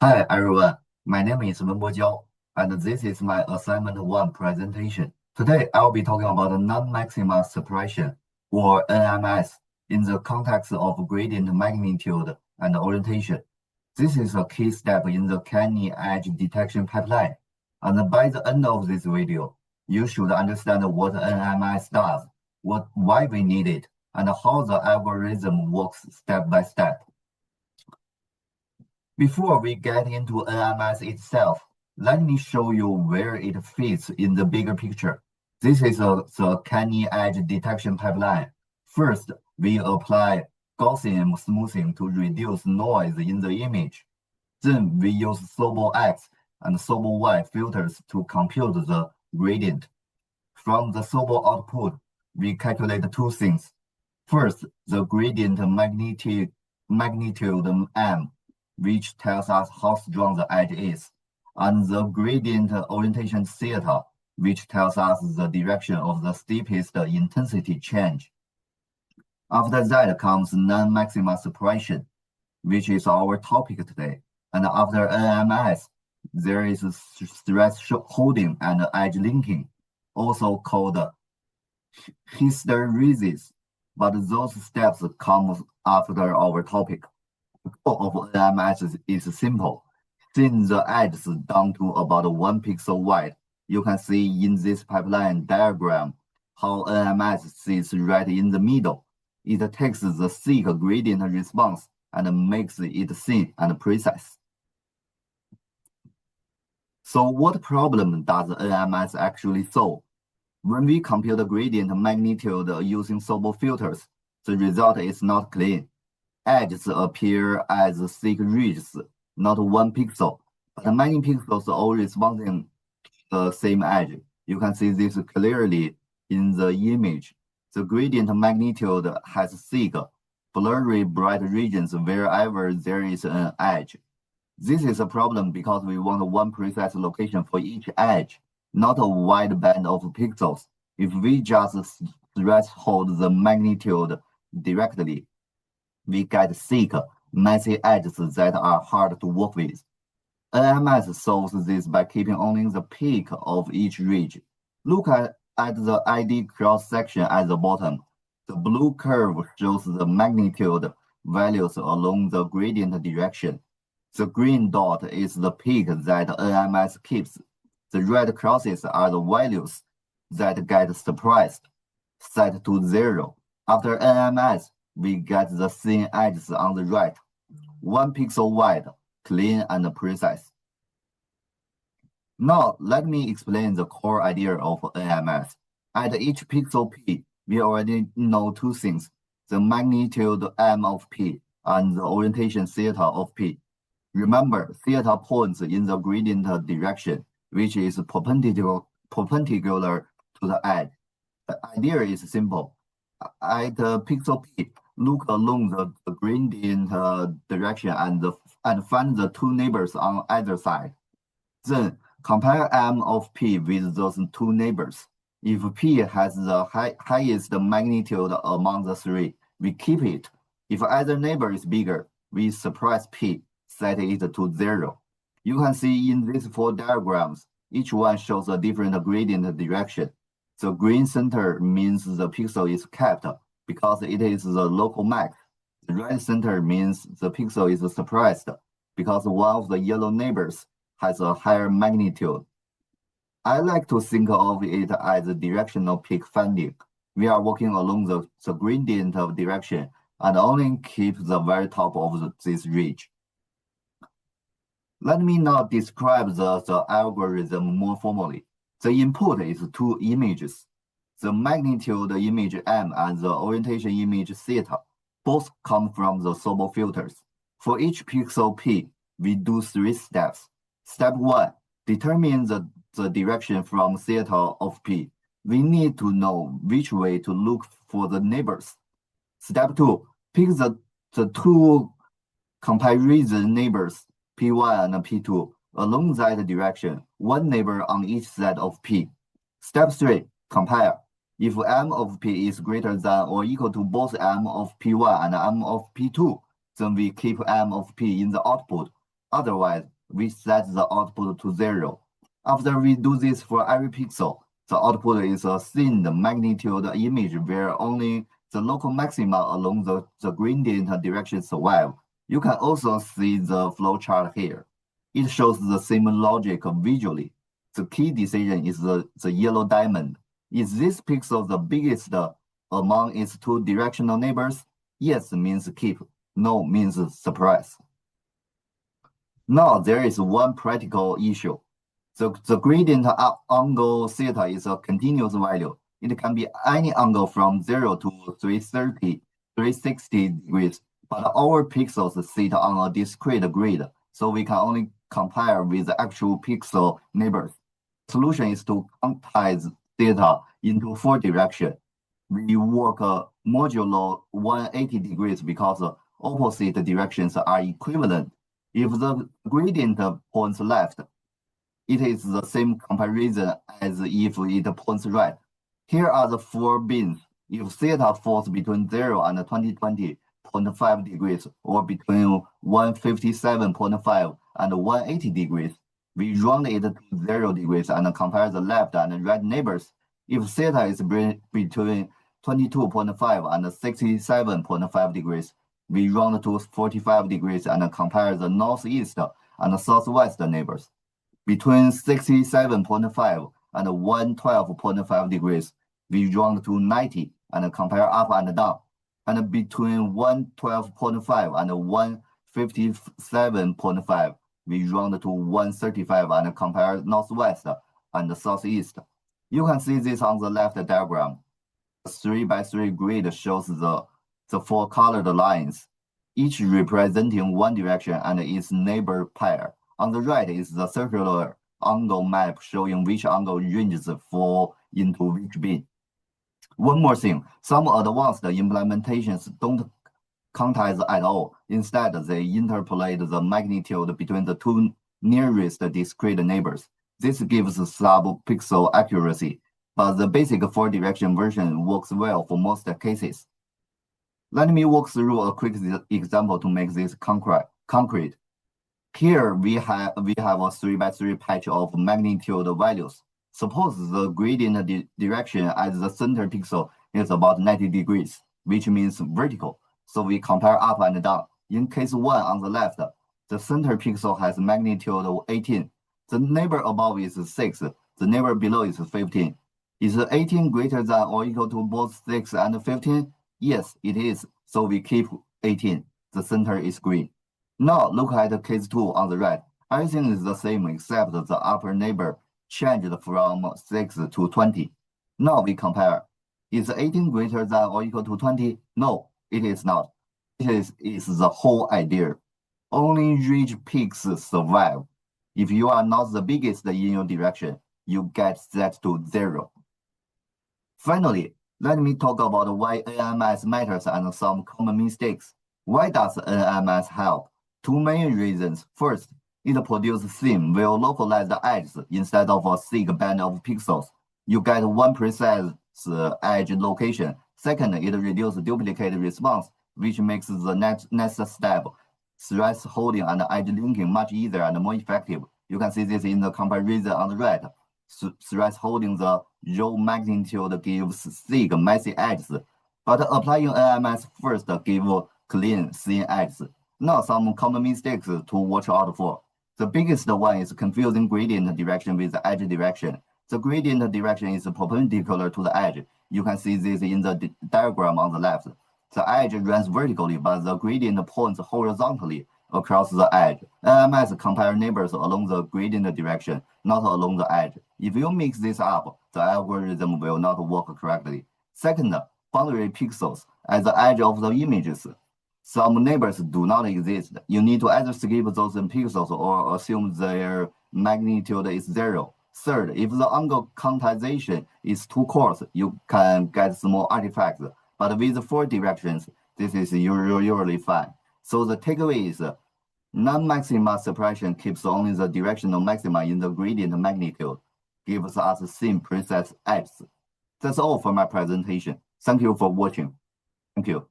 Hi everyone, my name is Wenbo Jiao, and this is my Assignment 1 presentation. Today I'll be talking about non-maximal suppression, or NMS, in the context of gradient magnitude and orientation. This is a key step in the canny edge detection pipeline, and by the end of this video, you should understand what NMS does, why we need it, and how the algorithm works step by step. Before we get into NMS itself, let me show you where it fits in the bigger picture. This is the canny edge detection pipeline. First, we apply Gaussian smoothing to reduce noise in the image. Then we use Sobel X and Sobel Y filters to compute the gradient. From the Sobel output, we calculate two things. First, the gradient magnitude M, which tells us how strong the edge is, and the gradient orientation theta, which tells us the direction of the steepest intensity change. After that comes non-maximal suppression, which is our topic today. And after NMS, there is thresholding and edge linking, also called hysteresis, but those steps come after our topic. The goal of NMS is simple. Thin the edges down to about 1 pixel wide. You can see in this pipeline diagram how NMS sits right in the middle. It takes the thick gradient response and makes it thin and precise. So what problem does NMS actually solve? When we compute the gradient magnitude using Sobel filters, the result is not clean. Edges appear as thick ridges, not 1 pixel, but many pixels all responding to the same edge. You can see this clearly in the image. The gradient magnitude has thick, blurry bright regions wherever there is an edge. This is a problem because we want one precise location for each edge, not a wide band of pixels. If we just threshold the magnitude directly, we get thick, messy edges that are hard to work with. NMS solves this by keeping only the peak of each ridge. Look at the ID cross-section at the bottom. The blue curve shows the magnitude values along the gradient direction. The green dot is the peak that NMS keeps. The red crosses are the values that get suppressed, set to 0. After NMS, we get the thin edges on the right, 1 pixel wide, clean and precise. Now, let me explain the core idea of NMS. At each pixel P, we already know two things, the magnitude M of P and the orientation theta of P. Remember, theta points in the gradient direction, which is perpendicular to the edge. The idea is simple. At pixel P, look along the gradient direction and find the two neighbors on either side. Then compare M of P with those two neighbors. If P has the highest magnitude among the three, we keep it. If either neighbor is bigger, we suppress P, set it to 0. You can see in these 4 diagrams, each one shows a different gradient direction. The green center means the pixel is kept because it is the local max. The red center means the pixel is suppressed because one of the yellow neighbors has a higher magnitude. I like to think of it as a directional peak finding. We are working along the gradient of direction and only keep the very top of this ridge. Let me now describe the algorithm more formally. The input is 2 images. The magnitude image M and the orientation image theta both come from the Sobel filters. For each pixel P, we do 3 steps. Step 1, determine the direction from theta of P. We need to know which way to look for the neighbors. Step 2, pick the 2 comparison neighbors, P1 and P2, along that direction, 1 neighbor on each side of P. Step 3, compare. If M of P is greater than or equal to both M of P1 and M of P2, then we keep M of P in the output. Otherwise, we set the output to 0. After we do this for every pixel, the output is a thin magnitude image where only the local maxima along the gradient direction survive. You can also see the flowchart here. It shows the same logic visually. The key decision is the yellow diamond. Is this pixel the biggest among its two directional neighbors? Yes means keep, no means suppress. Now there is one practical issue. The gradient angle theta is a continuous value. It can be any angle from 0 to 360 degrees, but our pixels sit on a discrete grid, so we can only compare with the actual pixel neighbors. The solution is to quantize theta into 4 directions. We work modulo 180 degrees because opposite directions are equivalent. If the gradient points left, it is the same comparison as if it points right. Here are the 4 bins. If theta falls between 0 and 20.5 degrees, or between 157.5 and 180 degrees, we round it to 0 degrees and compare the left and right neighbors. If theta is between 22.5 and 67.5 degrees, we round to 45 degrees and compare the northeast and southwest neighbors. Between 67.5 and 112.5 degrees, we round to 90 and compare up and down. And between 112.5 and 157.5, we round to 135 and compare northwest and southeast. You can see this on the left diagram. The 3x3 grid shows the 4 colored lines, each representing one direction and its neighbor pair. On the right is the circular angle map showing which angle ranges fall into which bin. One more thing, some advanced implementations don't quantize at all. Instead, they interpolate the magnitude between the 2 nearest discrete neighbors. This gives sub-pixel accuracy, but the basic 4-direction version works well for most cases. Let me walk through a quick example to make this concrete. Here we have a 3x3 patch of magnitude values. Suppose the gradient direction at the center pixel is about 90 degrees, which means vertical. So we compare up and down. In case 1 on the left, the center pixel has magnitude 18. The neighbor above is 6. The neighbor below is 15. Is 18 greater than or equal to both 6 and 15? Yes, it is. So we keep 18. The center is green. Now look at case 2 on the right. Everything is the same except the upper neighbor changed from 6 to 20. Now we compare. Is 18 greater than or equal to 20? No, it is not. It is the whole idea. Only rich peaks survive. If you are not the biggest in your direction, you get set to 0. Finally, let me talk about why NMS matters and some common mistakes. Why does NMS help? 2 main reasons. First, it produces theme well-localized edges instead of a thick band of pixels. You get one precise edge location. Second, it reduces duplicate response, which makes the next step, thresholding and edge linking, much easier and more effective. You can see this in the comparison on the right. Thresholding the raw magnitude gives thick, messy edges, but applying NMS first gives clean, thin edges. Now some common mistakes to watch out for. The biggest one is confusing gradient direction with edge direction. The gradient direction is perpendicular to the edge. You can see this in the diagram on the left. The edge runs vertically, but the gradient points horizontally across the edge. NMS compare neighbors along the gradient direction, not along the edge. If you mix this up, the algorithm will not work correctly. Second, boundary pixels at the edge of the images. Some neighbors do not exist. You need to either skip those pixels or assume their magnitude is 0. Third, if the angle quantization is too coarse, you can get small artifacts. But with 4 directions, this is usually fine. So the takeaway is non-maxima suppression keeps only the directional maxima in the gradient magnitude, gives us same precise edges. That's all for my presentation. Thank you for watching. Thank you.